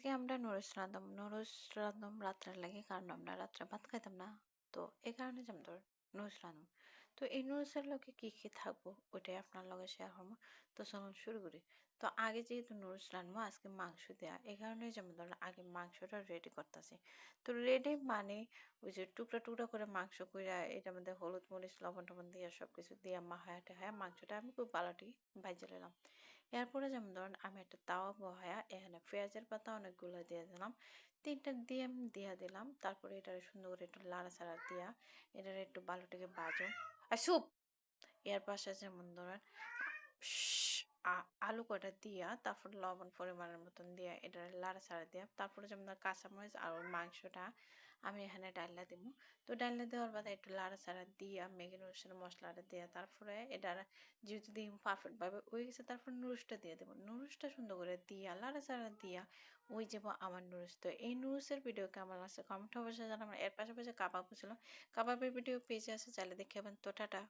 আজকে আমরা নুডলস রাঁধলাম রাত্রের লাগে কারণ আমরা রাত্রে ভাত খাইতাম না। তো এই কারণে যেমন ধর নুডলস রাঁধলাম। তো এই নুডলসের লগে কি কি থাকবো ওইটাই আপনার লগে শেয়ার করবো। তো চলুন শুরু করি। তো আগে যেহেতু নুডলস রাঁধবো আজকে মাংস দেয়া এই কারণে যেমন ধর আগে মাংসটা রেডি করতেছি। তো রেডি মানে ওই যে টুকরা টুকরা করে মাংস কইরা এটার মধ্যে হলুদ মরিচ লবণ টবণ দিয়ে সবকিছু দিয়ে মাখায়া টাখায়া মাংসটা আমি খুব ভালোটি ভাইজে নিলাম। এরপরে যেমন ধরুন আমি একটা তাওয়া বহায়া এখানে পেঁয়াজের পাতা অনেকগুলো দিয়ে দিলাম। ৩টা ডিম দিয়া দিলাম। তারপরে এটারে সুন্দর করে একটু লাড়াচাড়া দিয়া এটারে একটু ভালোটিকে ভাজুন। সুপ এর পাশে যেমন ধরেন আলু কটা দিয়া তারপর লবণ পরিমাণের মতন দিয়া এটা লাড়াচাড়া দিয়া তারপরে যেমন কাঁচামরিচ আর ওই মাংসটা আমি এখানে ডাইলা দিব। তো ডাইলা দেওয়ার বাদে একটু লাড়াচাড়া দিয়া ম্যাগি নুডলসের মশলাটা দিয়া তারপরে এটার যেহেতু দিয়ে পারফেক্ট ভাবে হয়ে গেছে তারপর নুডলসটা দিয়ে দেবো। নুডলসটা সুন্দর করে দিয়া লাড়াচাড়া দিয়া ওই যাবো আমার নুডলস। তো এই নুডলসের ভিডিও কেমন লাগছে কমেন্ট অবশ্যই জানাবেন। এর পাশাপাশি কাবাবও ছিল। কাবাবের ভিডিও পেজে আছে চাইলে দেখে যাবেন। তো টাটা।